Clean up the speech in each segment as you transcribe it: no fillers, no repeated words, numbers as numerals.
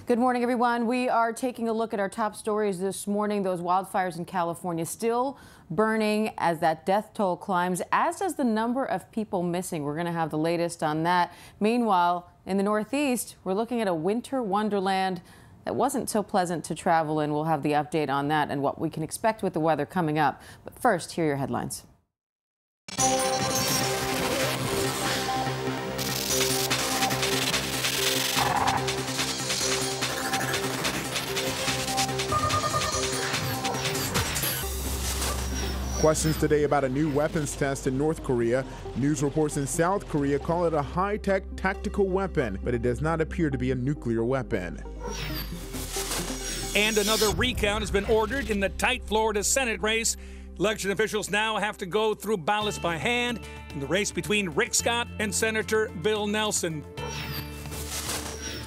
Good morning, everyone. We are taking a look at our top stories this morning. Those wildfires in California still burning as that death toll climbs, as does the number of people missing. We're going to have the latest on that. Meanwhile, in the Northeast, we're looking at a winter wonderland that wasn't so pleasant to travel in. We'll have the update on that and what we can expect with the weather coming up. But first, here are your headlines. Questions today about a new weapons test in North Korea. News reports in South Korea call it a high-tech tactical weapon, but it does not appear to be a nuclear weapon. And another recount has been ordered in the tight Florida Senate race. Election officials now have to go through ballots by hand in the race between Rick Scott and Senator Bill Nelson.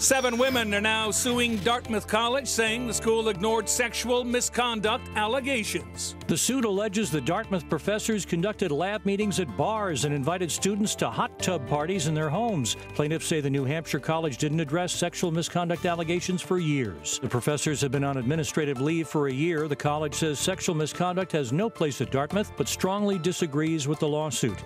7 women are now suing Dartmouth College, saying the school ignored sexual misconduct allegations. The suit alleges the Dartmouth professors conducted lab meetings at bars and invited students to hot tub parties in their homes. Plaintiffs say the New Hampshire college didn't address sexual misconduct allegations for years. The professors have been on administrative leave for a year. The college says sexual misconduct has no place at Dartmouth, but strongly disagrees with the lawsuit.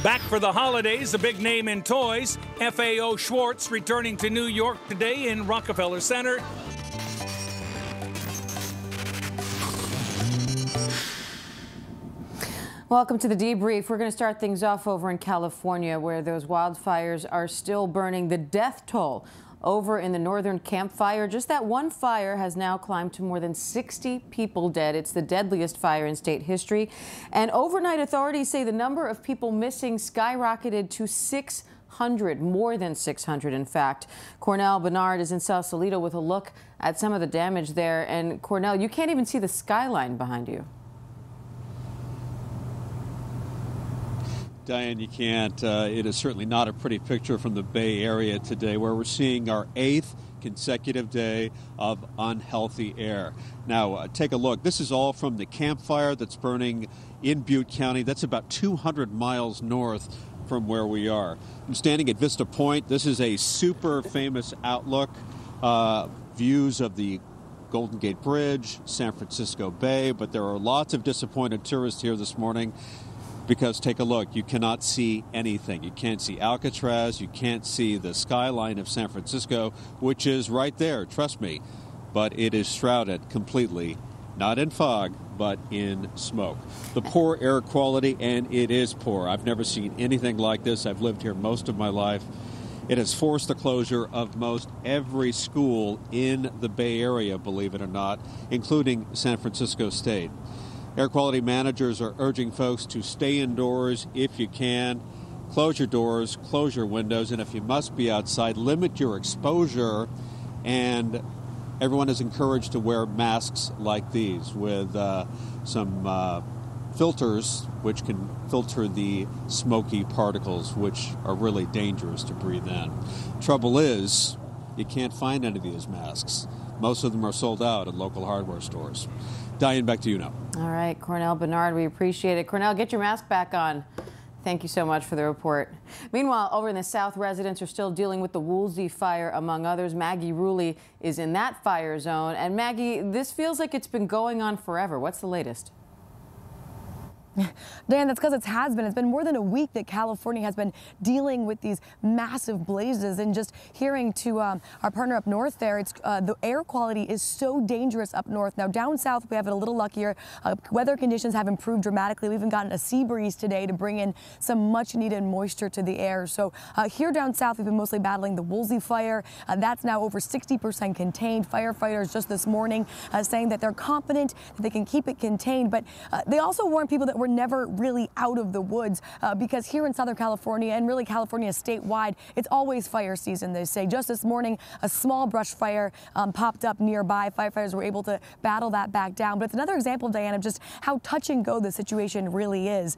Back for the holidays, a big name in toys. FAO Schwartz returning to New York today in Rockefeller Center. Welcome to the debrief. We're going to start things off over in California, where those wildfires are still burning. The death toll over in the northern Camp Fire, just that one fire has now climbed to more than 60 people dead. It's the deadliest fire in state history. And overnight, authorities say the number of people missing skyrocketed to 600, more than 600, in fact. Cornell Bernard is in Sausalito with a look at some of the damage there. And Cornell, you can't even see the skyline behind you. Diane, you can't. It is certainly not a pretty picture from the Bay Area today, where we're seeing our 8th consecutive day of unhealthy air. Now, take a look. This is all from the Camp Fire that's burning in Butte County. That's about 200 miles north from where we are. I'm standing at Vista Point. This is a super famous outlook. Views of the Golden Gate Bridge, San Francisco Bay, but there are lots of disappointed tourists here this morning. Because take a look, you cannot see anything. You can't see Alcatraz, you can't see the skyline of San Francisco, which is right there, trust me. But it is shrouded completely, not in fog, but in smoke. The poor air quality, and it is poor. I've never seen anything like this. I've lived here most of my life. It has forced the closure of most every school in the Bay Area, believe it or not, including San Francisco State. Air quality managers are urging folks to stay indoors if you can. Close your doors, close your windows, and if you must be outside, limit your exposure. And everyone is encouraged to wear masks like these with some filters which can filter the smoky particles, which are really dangerous to breathe in. Trouble is, you can't find any of these masks. Most of them are sold out at local hardware stores. Diane, back to you now. All right, Cornell Bernard, we appreciate it. Cornell, get your mask back on. Thank you so much for the report. Meanwhile, over in the South, residents are still dealing with the Woolsey fire, among others. Maggie Ruley is in that fire zone. And Maggie, this feels like it's been going on forever. What's the latest? Dan, that's because it has been. It's been more than a week that California has been dealing with these massive blazes. And just hearing to our partner up north there, it's the air quality is so dangerous up north. Now, down south, we have it a little luckier. Weather conditions have improved dramatically. We've even gotten a sea breeze today to bring in some much needed moisture to the air. So here down south, we've been mostly battling the Woolsey fire. That's now over 60% contained. Firefighters just this morning saying that they're confident that they can keep it contained. But they also warn people that we're never really out of the woods because here in Southern California and really California statewide, it's always fire season, they say. Just this morning, a small brush fire popped up nearby. Firefighters were able to battle that back down. But it's another example, Diane, of just how touch and go the situation really is.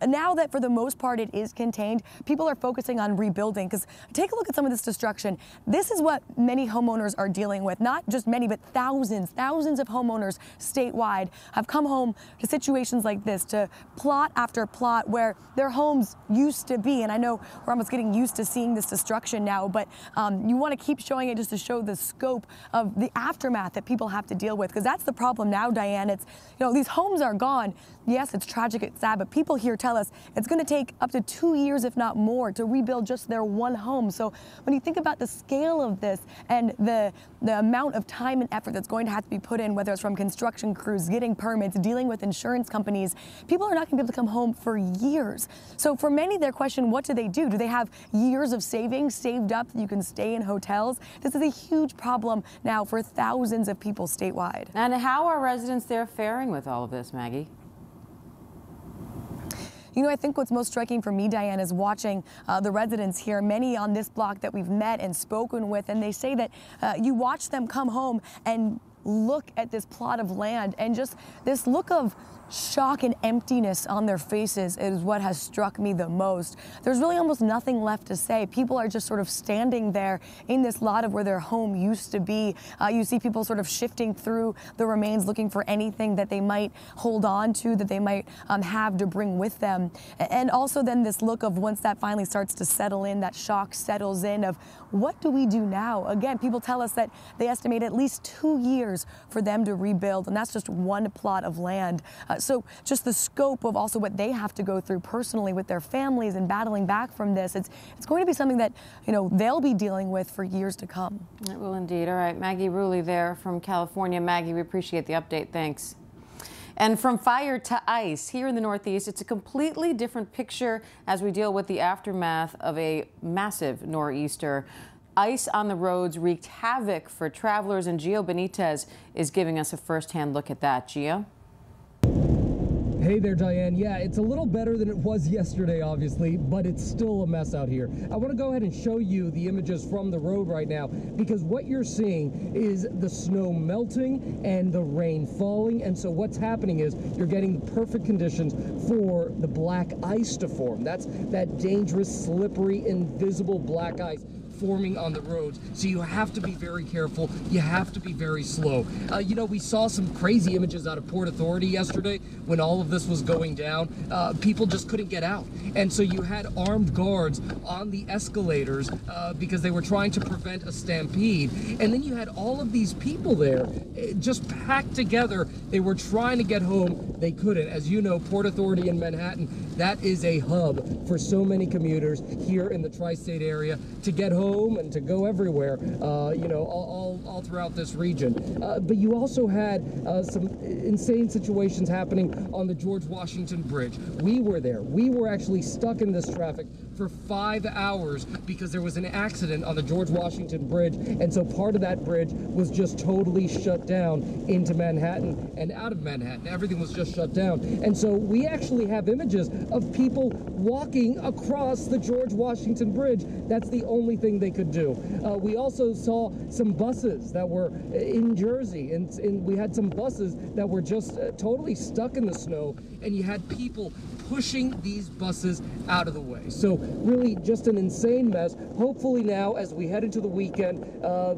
Now that for the most part it is contained, people are focusing on rebuilding because take a look at some of this destruction. This is what many homeowners are dealing with. Not just many, but thousands of homeowners statewide have come home to situations like this, to the plot after plot where their homes used to be. And I know we're almost getting used to seeing this destruction now, but you want to keep showing it just to show the scope of the aftermath that people have to deal with, because that's the problem now, Diane. It's, these homes are gone. Yes, it's tragic, it's sad, but people here tell us it's going to take up to 2 years, if not more, to rebuild just their one home. So when you think about the scale of this and the amount of time and effort that's going to have to be put in, whether it's from construction crews, getting permits, dealing with insurance companies, people are not going to be able to come home for years. So for many, their question, what do? Do they have years of savings saved up that you can stay in hotels? This is a huge problem now for thousands of people statewide. And how are residents there faring with all of this, Maggie? I think what's most striking for me, Diane, is watching the residents here, many on this block that we've met and spoken with, and they say that you watch them come home and look at this plot of land, and just this look of shock and emptiness on their faces is what has struck me the most. There's really almost nothing left to say. People are just sort of standing there in this lot of where their home used to be. You see people sort of shifting through the remains, looking for anything that they might hold on to, that they might have to bring with them. And also then this look of, once that finally starts to settle in, that shock settles in, of what do we do now? Again, people tell us that they estimate at least 2 years for them to rebuild, and that's just one plot of land. So just the scope of also what they have to go through personally with their families and battling back from this, it's going to be something that, they'll be dealing with for years to come. It will indeed. All right, Maggie Rulli there from California. Maggie, we appreciate the update. Thanks. And from fire to ice here in the Northeast, it's a completely different picture as we deal with the aftermath of a massive nor'easter. Ice on the roads wreaked havoc for travelers, and Gio Benitez is giving us a first-hand look at that. Gio? Hey there, Diane. Yeah, it's a little better than it was yesterday, obviously, but it's still a mess out here. I want to go ahead and show you the images from the road right now, because what you're seeing is the snow melting and the rain falling. And so what's happening is you're getting the perfect conditions for the black ice to form. That's that dangerous, slippery, invisible black ice forming on the roads. So you have to be very careful. You have to be very slow. We saw some crazy images out of Port Authority yesterday when all of this was going down. People just couldn't get out. And so you had armed guards on the escalators because they were trying to prevent a stampede. And then you had all of these people there just packed together. They were trying to get home. They couldn't. As you know, Port Authority in Manhattan, that is a hub for so many commuters here in the tri-state area to get home and to go everywhere, all throughout this region. But you also had some insane situations happening on the George Washington Bridge. We were there. We were actually stuck in this traffic for 5 hours because there was an accident on the George Washington Bridge, and so part of that bridge was just totally shut down into Manhattan and out of Manhattan. Everything was just shut down. And so we actually have images of people walking across the George Washington Bridge. That's the only thing they could do. We also saw some buses that were in Jersey, and we had some buses that were just totally stuck in the snow, and you had people pushing these buses out of the way. So really just an insane mess. Hopefully now, as we head into the weekend,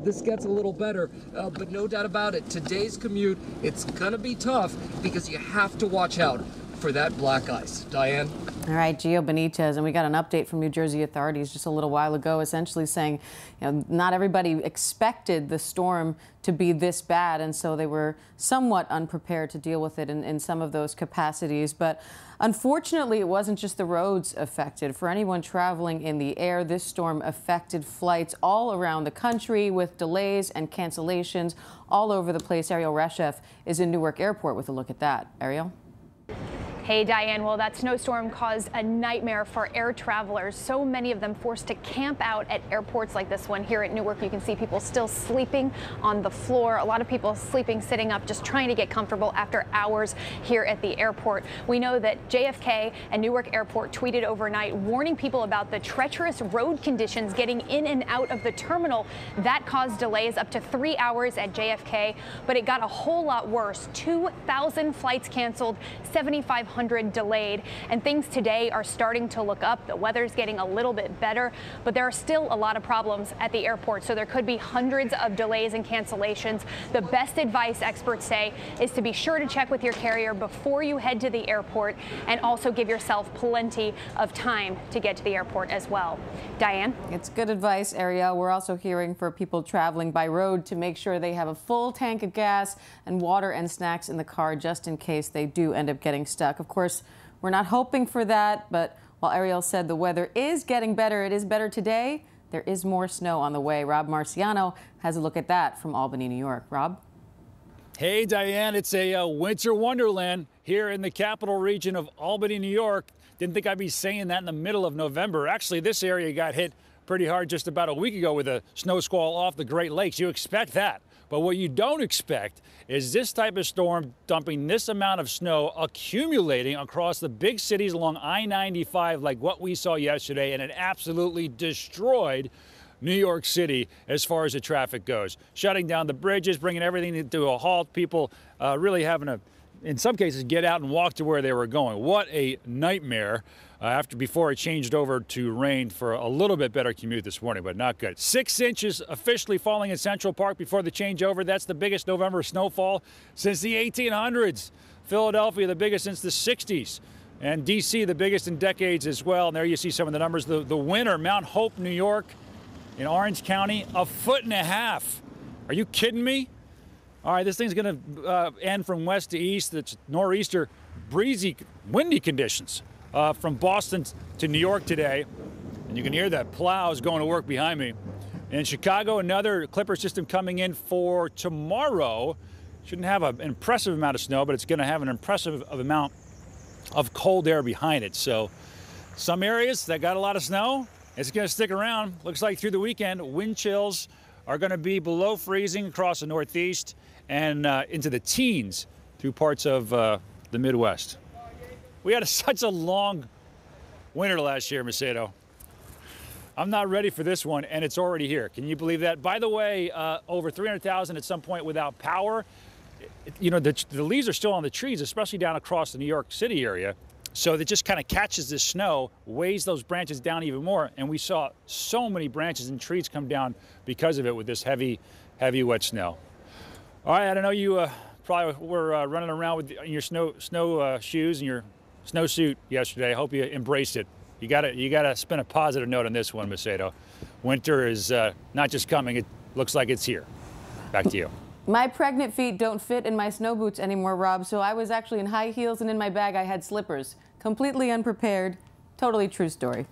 this gets a little better, but no doubt about it, today's commute, it's gonna be tough because you have to watch out for that black ice. Diane? All right, Gio Benitez, and we got an update from New Jersey authorities just a little while ago, essentially saying, not everybody expected the storm to be this bad, and so they were somewhat unprepared to deal with it in some of those capacities. But unfortunately, it wasn't just the roads affected. For anyone traveling in the air, this storm affected flights all around the country with delays and cancellations all over the place. Ariel Reshef is in Newark Airport with a look at that. Ariel? Hey, Diane. Well, that snowstorm caused a nightmare for air travelers. So many of them forced to camp out at airports like this one here at Newark. You can see people still sleeping on the floor. A lot of people sleeping, sitting up, just trying to get comfortable after hours here at the airport. We know that JFK and Newark Airport tweeted overnight warning people about the treacherous road conditions getting in and out of the terminal. That caused delays up to 3 hours at JFK, but it got a whole lot worse. 2,000 flights canceled, 7,500 100 delayed. And things today are starting to look up. The weather's getting a little bit better, but there are still a lot of problems at the airport. So there could be hundreds of delays and cancellations. The best advice, experts say, is to be sure to check with your carrier before you head to the airport, and also give yourself plenty of time to get to the airport as well. Diane? It's good advice, Ariel. We're also hearing for people traveling by road to make sure they have a full tank of gas and water and snacks in the car just in case they do end up getting stuck. Of course, we're not hoping for that, but while Ariel said the weather is getting better, it is better today, there is more snow on the way. Rob Marciano has a look at that from Albany, New York. Rob? Hey, Diane, it's a winter wonderland here in the capital region of Albany, New York. Didn't think I'd be saying that in the middle of November. Actually, this area got hit pretty hard just about a week ago with a snow squall off the Great Lakes. You expect that. But what you don't expect is this type of storm dumping this amount of snow accumulating across the big cities along I-95 like what we saw yesterday, and it absolutely destroyed New York City as far as the traffic goes. Shutting down the bridges, bringing everything to a halt, people really having to, in some cases, get out and walk to where they were going. What a nightmare before it changed over to rain for a little bit better commute this morning, but not good. 6 inches officially falling in Central Park before the changeover. That's the biggest November snowfall since the 1800s. Philadelphia, the biggest since the 60s. And D.C., the biggest in decades as well. And there you see some of the numbers. The winner, Mount Hope, New York, in Orange County, 1.5 feet. Are you kidding me? All right, this thing's going to end from west to east. It's nor'easter, breezy, windy conditions from Boston to New York today. And you can hear that plows going to work behind me. In Chicago, another clipper system coming in for tomorrow. Shouldn't have an impressive amount of snow, but it's going to have an impressive amount of cold air behind it. So some areas that got a lot of snow, it's going to stick around. Looks like through the weekend, wind chills are going to be below freezing across the Northeast and into the teens through parts of the Midwest. We had such a long winter last year, Macedo. I'm not ready for this one, and it's already here. Can you believe that? By the way, over 300,000 at some point without power. You know, the leaves are still on the trees, especially down across the New York City area. So that just kind of catches this snow, weighs those branches down even more. And we saw so many branches and trees come down because of it with this heavy, wet snow. All right, I know you probably were running around with your snow shoes and your snowsuit yesterday. I hope you embraced it. You gotta spin a positive note on this one, Macedo. Winter is not just coming, it looks like it's here. Back to you. My pregnant feet don't fit in my snow boots anymore, Rob, so I was actually in high heels, and in my bag I had slippers. Completely unprepared. Totally true story.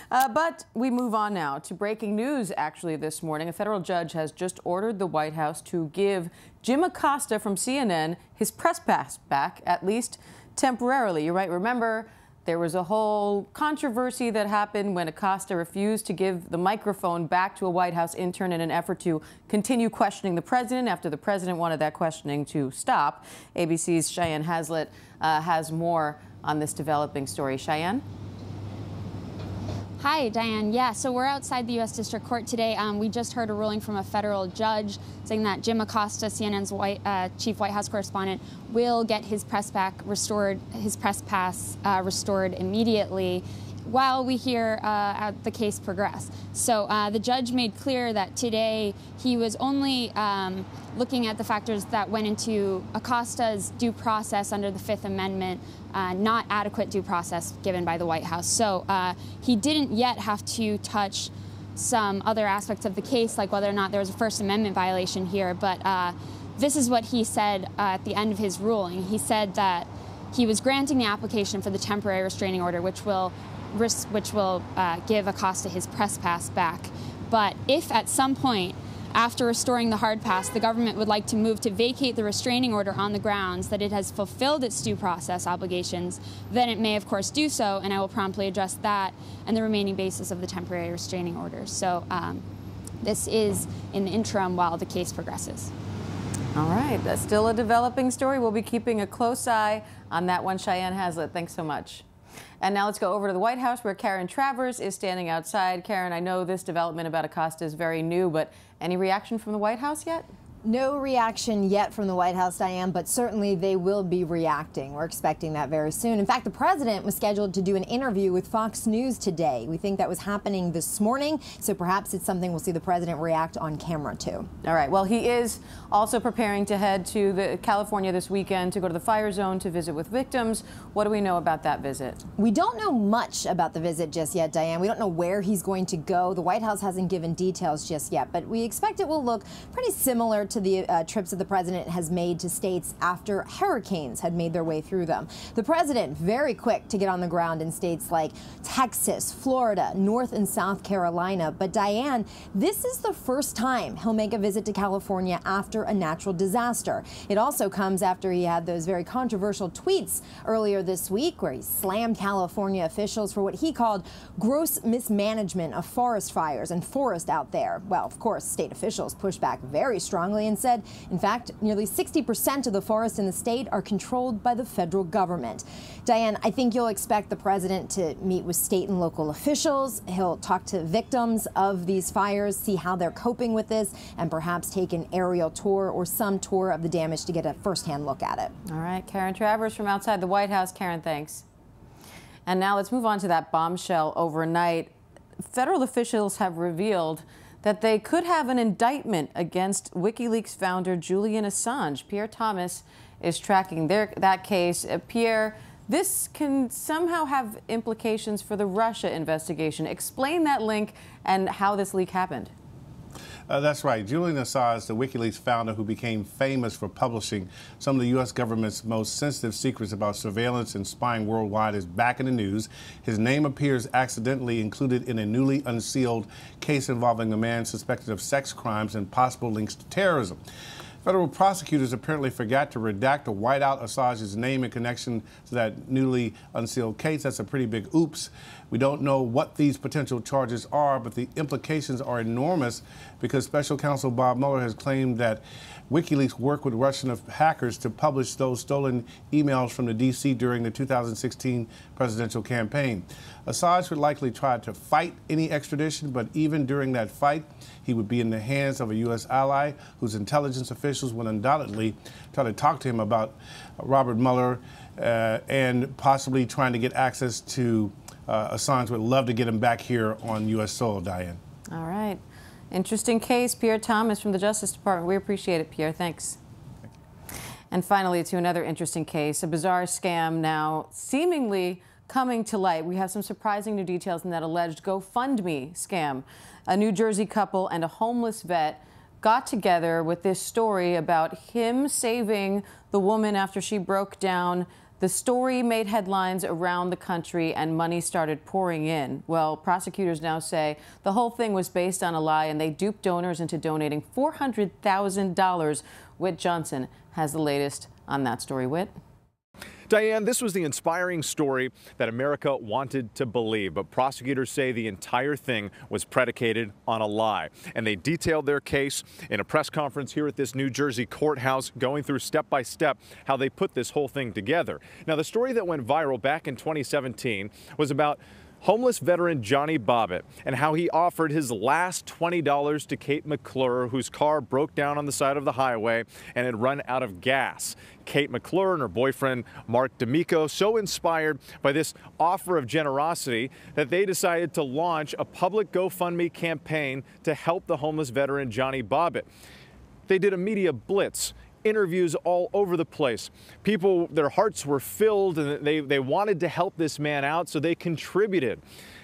But we move on now to breaking news, actually, this morning. A federal judge has just ordered the White House to give Jim Acosta from CNN his press pass back, at least temporarily. You might remember there was a whole controversy that happened when Acosta refused to give the microphone back to a White House intern in an effort to continue questioning the president after the president wanted that questioning to stop. ABC's Cheyenne Hazlitt has more on this developing story. Cheyenne? Hi, Diane. Yeah, so we're outside the U.S. District Court today. We just heard a ruling from a federal judge saying that Jim Acosta, CNN's chief White House correspondent, will get his press pass restored immediately while we hear the case progress. So the judge made clear that today he was only looking at the factors that went into Acosta's due process under the Fifth Amendment, not adequate due process given by the White House. So he didn't yet have to touch some other aspects of the case, like whether or not there was a First Amendment violation here. But this is what he said at the end of his ruling. He said that he was granting the application for the temporary restraining order, which will give Acosta his press pass back. But if at some point, after restoring the hard pass, the government would like to move to vacate the restraining order on the grounds that it has fulfilled its due process obligations, then it may, of course, do so, and I will promptly address that and the remaining basis of the temporary restraining order. So this is in the interim while the case progresses. All right, that's still a developing story. We'll be keeping a close eye on that one. Cheyenne Hazlitt, thanks so much. And now let's go over to the White House where Karen Travers is standing outside. Karen, I know this development about Acosta is very new, but any reaction from the White House yet? No reaction yet from the White House, Diane, but certainly they will be reacting. We're expecting that very soon. In fact, the president was scheduled to do an interview with Fox News today. We think that was happening this morning, so perhaps it's something we'll see the president react on camera to. All right. Well, he is also preparing to head to California this weekend to go to the fire zone to visit with victims. What do we know about that visit? We don't know much about the visit just yet, Diane. We don't know where he's going to go. The White House hasn't given details just yet, but we expect it will look pretty similar to the trips that the president has made to states after hurricanes had made their way through them. The president very quick to get on the ground in states like Texas, Florida, North and South Carolina. But Diane, this is the first time he'll make a visit to California after a natural disaster. It also comes after he had those very controversial tweets earlier this week where he slammed California officials for what he called gross mismanagement of forest fires and forest out there. Well, of course, state officials pushed back very strongly and said, in fact, nearly 60% of the forests in the state are controlled by the federal government. Diane, I think you'll expect the president to meet with state and local officials. He'll talk to victims of these fires, see how they're coping with this, and perhaps take an aerial tour or some tour of the damage to get a firsthand look at it. All right, Karen Travers from outside the White House. Karen, thanks. And now let's move on to that bombshell overnight. Federal officials have revealed that they could have an indictment against WikiLeaks founder Julian Assange. Pierre Thomas is tracking that case. Pierre, this can somehow have implications for the Russia investigation. Explain that link and how this leak happened. That's right. Julian Assange, the WikiLeaks founder who became famous for publishing some of the U.S. government's most sensitive secrets about surveillance and spying worldwide, is back in the news. His name appears accidentally included in a newly unsealed case involving a man suspected of sex crimes and possible links to terrorism. Federal prosecutors apparently forgot to redact or white out Assange's name in connection to that newly unsealed case. That's a pretty big oops. We don't know what these potential charges are, but the implications are enormous because Special Counsel Bob Mueller has claimed that WikiLeaks worked with Russian hackers to publish those stolen emails from the D.C. during the 2016 presidential campaign. Assange would likely try to fight any extradition, but even during that fight, he would be in the hands of a U.S. ally whose intelligence officials would undoubtedly try to talk to him about Robert Mueller and possibly trying to get access to Assange. Would love to get him back here on U.S. soil, Diane. All right. Interesting case. Pierre Thomas from the Justice Department. We appreciate it, Pierre. Thanks. And finally, to another interesting case, a bizarre scam now seemingly coming to light. We have some surprising new details in that alleged GoFundMe scam. A New Jersey couple and a homeless vet got together with this story about him saving the woman after she broke down. The story made headlines around the country and money started pouring in. Well, prosecutors now say the whole thing was based on a lie and they duped donors into donating $400,000. Whit Johnson has the latest on that story. Whit? Diane, this was the inspiring story that America wanted to believe, but prosecutors say the entire thing was predicated on a lie. And they detailed their case in a press conference here at this New Jersey courthouse, going through step by step how they put this whole thing together. Now, the story that went viral back in 2017 was about homeless veteran Johnny Bobbitt and how he offered his last $20 to Kate McClure, whose car broke down on the side of the highway and had run out of gas. Kate McClure and her boyfriend Mark D'Amico, so inspired by this offer of generosity that they decided to launch a public GoFundMe campaign to help the homeless veteran Johnny Bobbitt. They did a media blitz, interviews all over the place. People, their hearts were filled and they wanted to help this man out, so they contributed.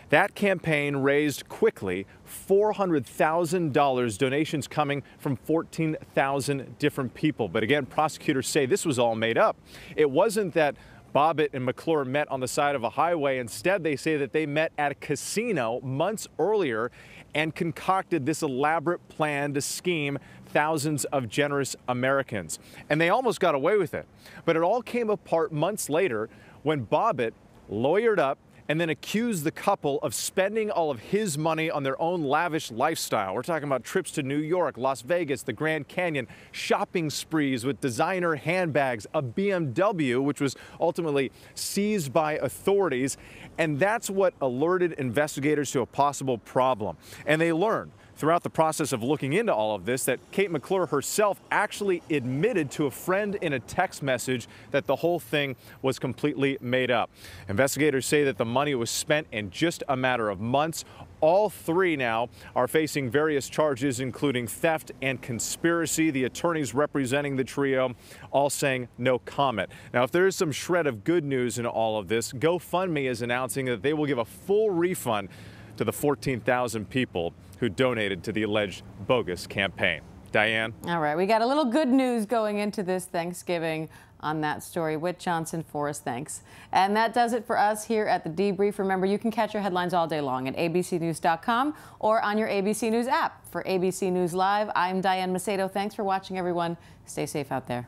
That campaign raised quickly $400,000, donations coming from 14,000 different people. But again, prosecutors say this was all made up. It wasn't that Bobbitt and McClure met on the side of a highway. Instead, they say that they met at a casino months earlier and concocted this elaborate plan to scheme thousands of generous Americans. And they almost got away with it. But it all came apart months later when Bobbitt lawyered up and then accused the couple of spending all of his money on their own lavish lifestyle. We're talking about trips to New York, Las Vegas, the Grand Canyon, shopping sprees with designer handbags, a BMW, which was ultimately seized by authorities. And that's what alerted investigators to a possible problem. And they learned throughout the process of looking into all of this that Kate McClure herself actually admitted to a friend in a text message that the whole thing was completely made up. Investigators say that the money was spent in just a matter of months. All three now are facing various charges, including theft and conspiracy. The attorneys representing the trio all saying no comment. Now, if there is some shred of good news in all of this, GoFundMe is announcing that they will give a full refund to the 14,000 people who donated to the alleged bogus campaign. Diane? All right, we got a little good news going into this Thanksgiving on that story. Whit Johnson for us, thanks. And that does it for us here at the Debrief. Remember, you can catch your headlines all day long at abcnews.com or on your ABC News app. For ABC News Live, I'm Diane Macedo. Thanks for watching, everyone. Stay safe out there.